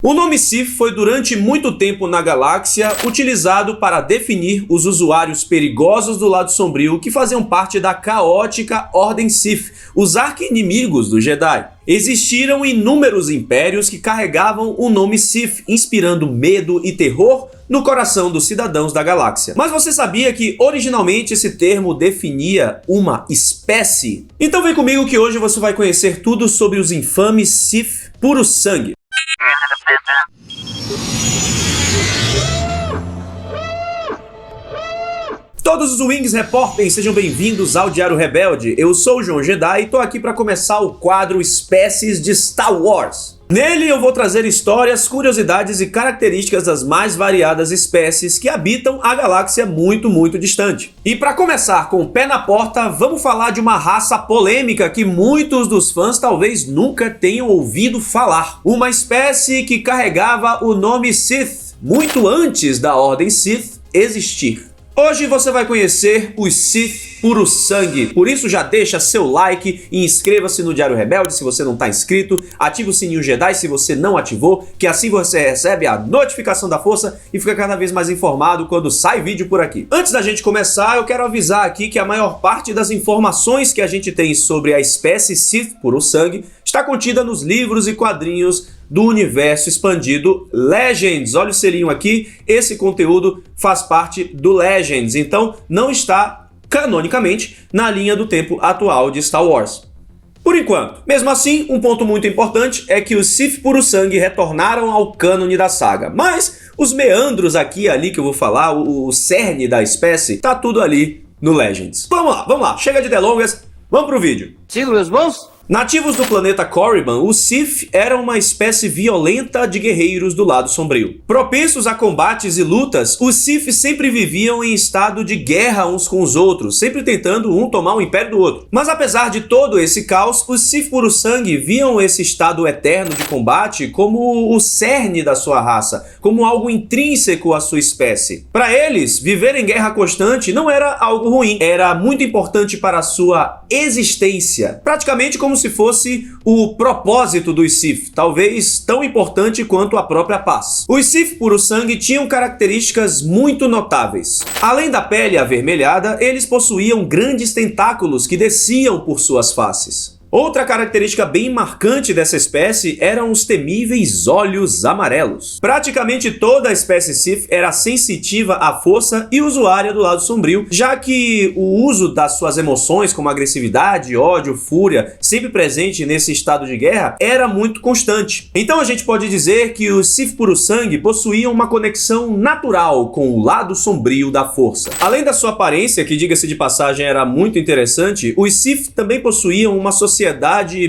O nome Sith foi durante muito tempo na galáxia utilizado para definir os usuários perigosos do lado sombrio que faziam parte da caótica Ordem Sith, os arqui-inimigos do Jedi. Existiram inúmeros impérios que carregavam o nome Sith, inspirando medo e terror no coração dos cidadãos da galáxia. Mas você sabia que originalmente esse termo definia uma espécie? Então vem comigo que hoje você vai conhecer tudo sobre os infames Sith puro sangue. Todos os Wings reportem, sejam bem-vindos ao Diário Rebelde. Eu sou o João Jedi e tô aqui para começar o quadro Espécies de Star Wars. Nele eu vou trazer histórias, curiosidades e características das mais variadas espécies que habitam a galáxia muito distante. E para começar com o pé na porta, vamos falar de uma raça polêmica que muitos dos fãs talvez nunca tenham ouvido falar. Uma espécie que carregava o nome Sith muito antes da Ordem Sith existir. Hoje você vai conhecer os Sith puro sangue, por isso já deixa seu like e inscreva-se no Diário Rebelde se você não está inscrito, ative o sininho Jedi se você não ativou, que assim você recebe a notificação da força e fica cada vez mais informado quando sai vídeo por aqui. Antes da gente começar, eu quero avisar aqui que a maior parte das informações que a gente tem sobre a espécie Sith puro sangue está contida nos livros e quadrinhos do universo expandido Legends. Olha o selinho aqui, esse conteúdo faz parte do Legends, então não está canonicamente na linha do tempo atual de Star Wars. Por enquanto. Mesmo assim, um ponto muito importante é que os Sith puro sangue retornaram ao cânone da saga, mas os meandros aqui e ali que eu vou falar, o cerne da espécie, tá tudo ali no Legends. Vamos lá, chega de delongas, vamos pro vídeo. Siga meus bons? Nativos do planeta Korriban, os Sith eram uma espécie violenta de guerreiros do lado sombrio. Propensos a combates e lutas, os Sith sempre viviam em estado de guerra uns com os outros, sempre tentando um tomar o império do outro. Mas apesar de todo esse caos, os Sith puro sangue viam esse estado eterno de combate como o cerne da sua raça, como algo intrínseco à sua espécie. Para eles, viver em guerra constante não era algo ruim, era muito importante para a sua existência, praticamente como se fosse o propósito dos Sith, talvez tão importante quanto a própria paz. Os Sith puro sangue tinham características muito notáveis. Além da pele avermelhada, eles possuíam grandes tentáculos que desciam por suas faces. Outra característica bem marcante dessa espécie eram os temíveis olhos amarelos. Praticamente toda a espécie Sith era sensitiva à força e usuária do lado sombrio, já que o uso das suas emoções, como agressividade, ódio, fúria, sempre presente nesse estado de guerra, era muito constante. Então a gente pode dizer que os Sith puro sangue possuíam uma conexão natural com o lado sombrio da força. Além da sua aparência, que diga-se de passagem era muito interessante, os Sith também possuíam uma sociedade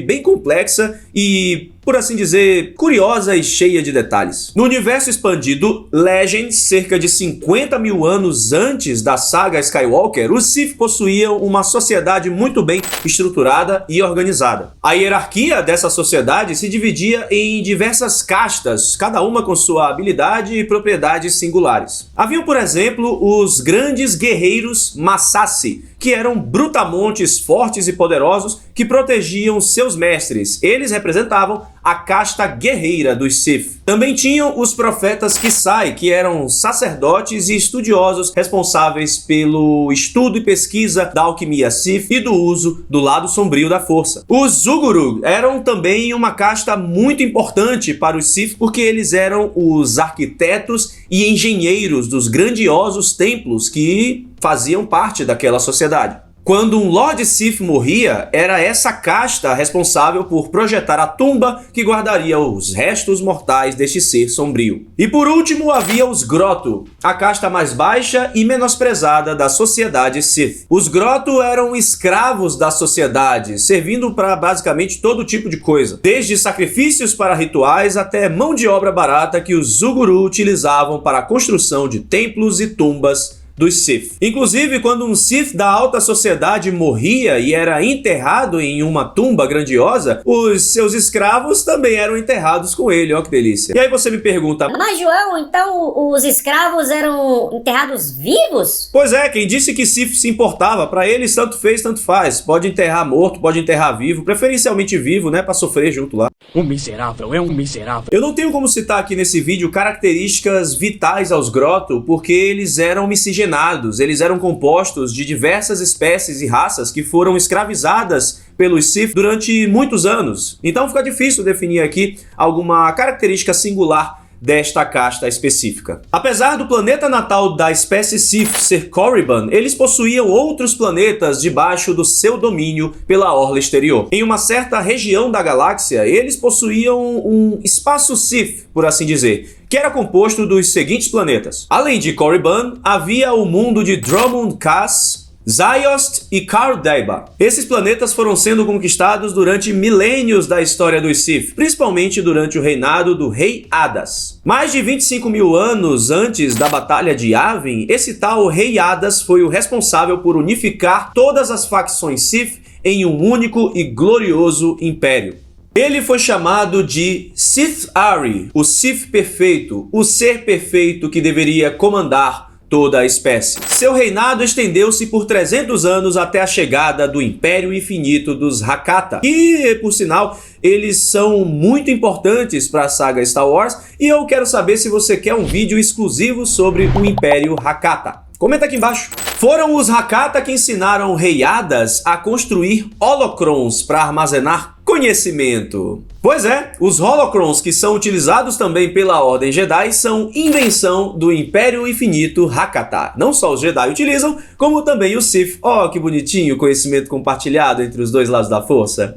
bem complexa e, por assim dizer, curiosa e cheia de detalhes. No universo expandido Legends, cerca de 50 mil anos antes da saga Skywalker, os Sith possuíam uma sociedade muito bem estruturada e organizada. A hierarquia dessa sociedade se dividia em diversas castas, cada uma com sua habilidade e propriedades singulares. Haviam, por exemplo, os grandes guerreiros Massassi, que eram brutamontes fortes e poderosos que protegiam seus mestres. Eles representavam a casta guerreira dos Sith. Também tinham os profetas Kisai, que eram sacerdotes e estudiosos responsáveis pelo estudo e pesquisa da alquimia Sith e do uso do lado sombrio da força. Os Zugurug eram também uma casta muito importante para os Sith porque eles eram os arquitetos e engenheiros dos grandiosos templos que faziam parte daquela sociedade. Quando um Lord Sith morria, era essa casta responsável por projetar a tumba que guardaria os restos mortais deste ser sombrio. E por último havia os Grotto, a casta mais baixa e menosprezada da sociedade Sith. Os Grotto eram escravos da sociedade, servindo para basicamente todo tipo de coisa, desde sacrifícios para rituais até mão de obra barata que os Zuguru utilizavam para a construção de templos e tumbas dos Sith. Inclusive, quando um Sith da alta sociedade morria e era enterrado em uma tumba grandiosa, os seus escravos também eram enterrados com ele, ó que delícia. E aí você me pergunta: mas João, então os escravos eram enterrados vivos? Pois é, quem disse que Sith se importava? Pra eles tanto fez, tanto faz. Pode enterrar morto, pode enterrar vivo, preferencialmente vivo, né, pra sofrer junto lá. Um miserável, é um miserável. Eu não tenho como citar aqui nesse vídeo características vitais aos Grotto, porque eles eram miscigenados, eles eram compostos de diversas espécies e raças que foram escravizadas pelos Sith durante muitos anos. Então fica difícil definir aqui alguma característica singular desta casta específica. Apesar do planeta natal da espécie Sith ser Korriban, eles possuíam outros planetas debaixo do seu domínio pela orla exterior. Em uma certa região da galáxia, eles possuíam um espaço Sith, por assim dizer, que era composto dos seguintes planetas. Além de Korriban, havia o mundo de Dromund Kaas, Ziost e Kar Daiba. Esses planetas foram sendo conquistados durante milênios da história dos Sith, principalmente durante o reinado do Rei Hadas. Mais de 25 mil anos antes da Batalha de Yavin, esse tal Rei Hadas foi o responsável por unificar todas as facções Sith em um único e glorioso império. Ele foi chamado de Sith-Ari, o Sith perfeito, o ser perfeito que deveria comandar toda a espécie. Seu reinado estendeu-se por 300 anos até a chegada do Império Infinito dos Hakata. E, por sinal, eles são muito importantes para a saga Star Wars e eu quero saber se você quer um vídeo exclusivo sobre o Império Hakata. Comenta aqui embaixo. Foram os Hakata que ensinaram o Rei Hadas a construir holocrons para armazenar conhecimento. Pois é, os holocrons que são utilizados também pela Ordem Jedi são invenção do Império Infinito Hakata. Não só os Jedi utilizam, como também os Sith. Oh, que bonitinho o conhecimento compartilhado entre os dois lados da força.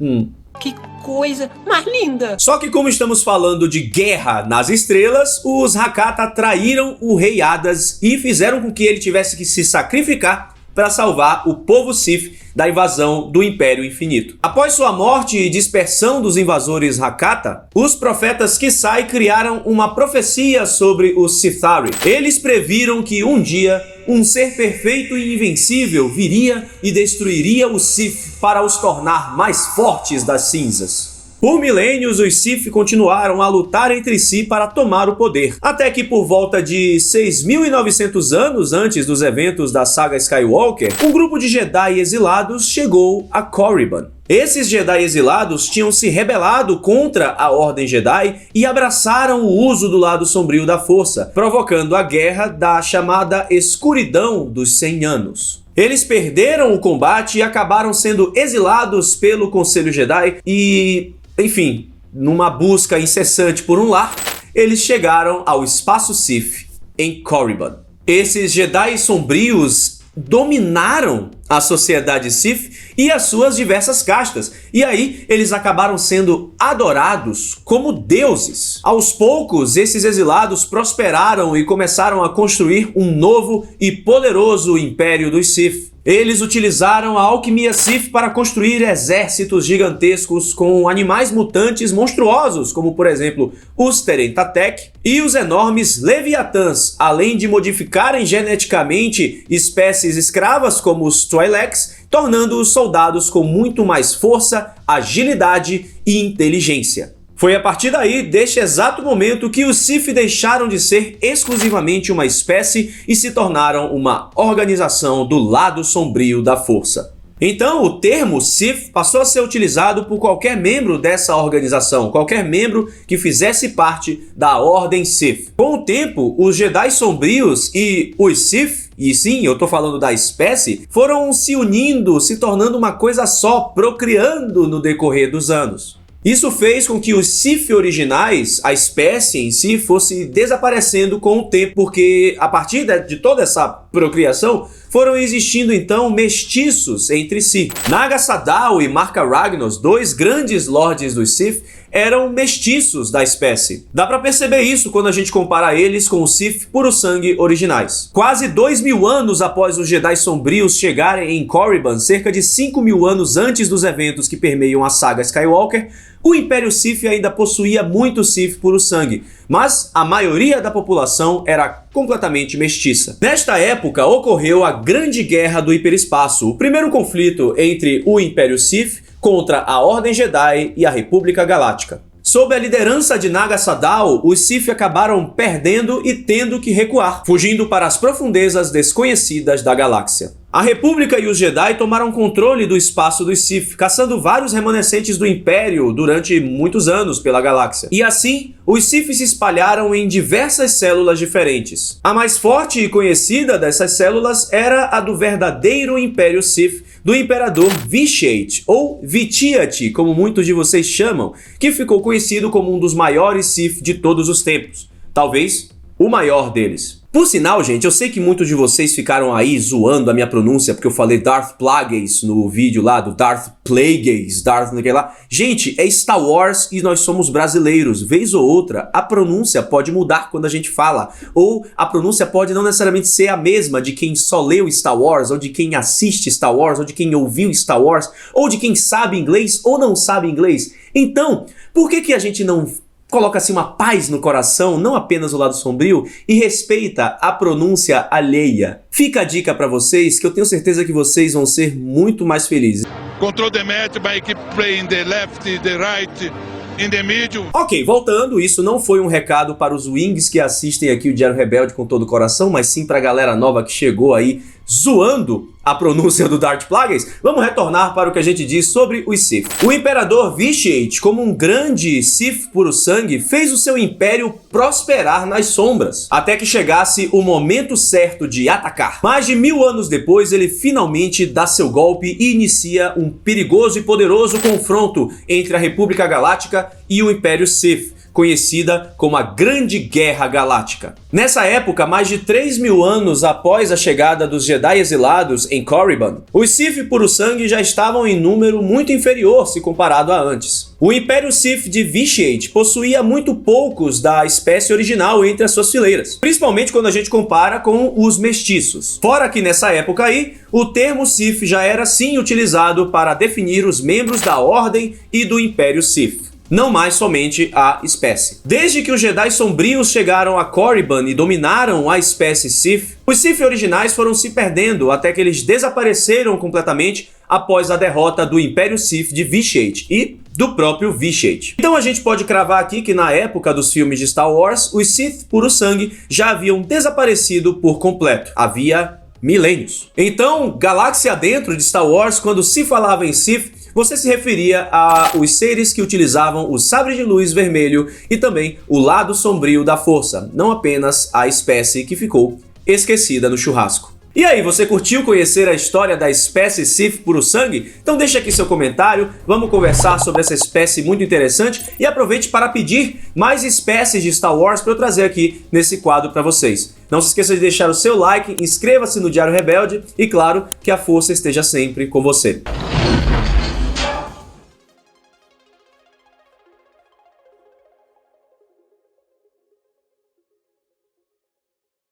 Que coisa mais linda! Só que como estamos falando de guerra nas estrelas, os Hakata traíram o Rei Hadas e fizeram com que ele tivesse que se sacrificar para salvar o povo Sith da invasão do Império Infinito. Após sua morte e dispersão dos invasores Hakata, os profetas Kisai criaram uma profecia sobre os Sithari. Eles previram que um dia um ser perfeito e invencível viria e destruiria os Sith para os tornar mais fortes das cinzas. Por milênios, os Sith continuaram a lutar entre si para tomar o poder, até que por volta de 6.900 anos antes dos eventos da saga Skywalker, um grupo de Jedi exilados chegou a Korriban. Esses Jedi exilados tinham se rebelado contra a Ordem Jedi e abraçaram o uso do lado sombrio da força, provocando a guerra da chamada Escuridão dos 100 anos. Eles perderam o combate e acabaram sendo exilados pelo Conselho Jedi e, enfim, numa busca incessante por um lar, eles chegaram ao espaço Sith em Korriban. Esses Jedi sombrios dominaram a sociedade Sith e as suas diversas castas, e aí eles acabaram sendo adorados como deuses. Aos poucos, esses exilados prosperaram e começaram a construir um novo e poderoso império dos Sith. Eles utilizaram a alquimia Sith para construir exércitos gigantescos com animais mutantes monstruosos, como por exemplo os Terentatek e os enormes Leviatãs, além de modificarem geneticamente espécies escravas como os Twi'leks, tornando-os soldados com muito mais força, agilidade e inteligência. Foi a partir daí, deste exato momento, que os Sith deixaram de ser exclusivamente uma espécie e se tornaram uma organização do lado sombrio da força. Então, o termo Sith passou a ser utilizado por qualquer membro dessa organização, qualquer membro que fizesse parte da Ordem Sith. Com o tempo, os Jedi sombrios e os Sith, e sim, eu tô falando da espécie, foram se unindo, se tornando uma coisa só, procriando no decorrer dos anos. Isso fez com que os Sith originais, a espécie em si, fosse desaparecendo com o tempo, porque a partir de toda essa procriação, foram existindo então mestiços entre si. Naga Sadow e Marka Ragnos, dois grandes lordes dos Sith, eram mestiços da espécie. Dá pra perceber isso quando a gente compara eles com os Sith puro-sangue originais. Quase 2000 anos após os Jedi sombrios chegarem em Korriban, cerca de 5000 anos antes dos eventos que permeiam a saga Skywalker, o Império Sith ainda possuía muitos Sith puro-sangue, mas a maioria da população era completamente mestiça. Nesta época ocorreu a Grande Guerra do Hiperespaço, o primeiro conflito entre o Império Sith contra a Ordem Jedi e a República Galáctica. Sob a liderança de Naga Sadow, os Sith acabaram perdendo e tendo que recuar, fugindo para as profundezas desconhecidas da galáxia. A República e os Jedi tomaram controle do espaço dos Sith, caçando vários remanescentes do Império durante muitos anos pela galáxia. E assim, os Sith se espalharam em diversas células diferentes. A mais forte e conhecida dessas células era a do verdadeiro Império Sith, do Imperador Vitiate, ou Vitiate, como muitos de vocês chamam, que ficou conhecido como um dos maiores Sith de todos os tempos. Talvez o maior deles. Por sinal, gente, eu sei que muitos de vocês ficaram aí zoando a minha pronúncia porque eu falei Darth Plagueis no vídeo lá do Darth Plagueis, lá. Gente, é Star Wars e nós somos brasileiros. Vez ou outra, a pronúncia pode mudar quando a gente fala. Ou a pronúncia pode não necessariamente ser a mesma de quem só leu Star Wars, ou de quem assiste Star Wars, ou de quem ouviu Star Wars, ou de quem sabe inglês ou não sabe inglês. Então, por que a gente não coloca assim uma paz no coração, não apenas o lado sombrio, e respeita a pronúncia alheia? Fica a dica pra vocês, que eu tenho certeza que vocês vão ser muito mais felizes. Control the match by keep playing the left, the right, in the middle. Ok, voltando, isso não foi um recado para os wings que assistem aqui o Diário Rebelde com todo o coração, mas sim pra galera nova que chegou aí zoando a pronúncia do Darth Plagueis. Vamos retornar para o que a gente diz sobre os Sith. O Imperador Vitiate, como um grande Sith puro-sangue, fez o seu império prosperar nas sombras, até que chegasse o momento certo de atacar. Mais de 1000 anos depois, ele finalmente dá seu golpe e inicia um perigoso e poderoso confronto entre a República Galáctica e o Império Sith, conhecida como a Grande Guerra Galáctica. Nessa época, mais de 3000 anos após a chegada dos Jedi exilados em Korriban, os Sith puro-sangue já estavam em número muito inferior se comparado a antes. O Império Sith de Vitiate possuía muito poucos da espécie original entre as suas fileiras, principalmente quando a gente compara com os mestiços. Fora que nessa época aí, o termo Sith já era sim utilizado para definir os membros da Ordem e do Império Sith, não mais somente a espécie. Desde que os Jedi sombrios chegaram a Korriban e dominaram a espécie Sith, os Sith originais foram se perdendo até que eles desapareceram completamente após a derrota do Império Sith de Vitiate e do próprio Vitiate. Então a gente pode cravar aqui que na época dos filmes de Star Wars, os Sith puro-sangue já haviam desaparecido por completo. Havia milênios. Então, galáxia dentro de Star Wars, quando se falava em Sith, você se referia aos seres que utilizavam o sabre de luz vermelho e também o lado sombrio da força, não apenas a espécie que ficou esquecida no churrasco. E aí, você curtiu conhecer a história da espécie Sith puro-sangue? Então deixa aqui seu comentário, vamos conversar sobre essa espécie muito interessante e aproveite para pedir mais espécies de Star Wars para eu trazer aqui nesse quadro para vocês. Não se esqueça de deixar o seu like, inscreva-se no Diário Rebelde e claro, que a força esteja sempre com você.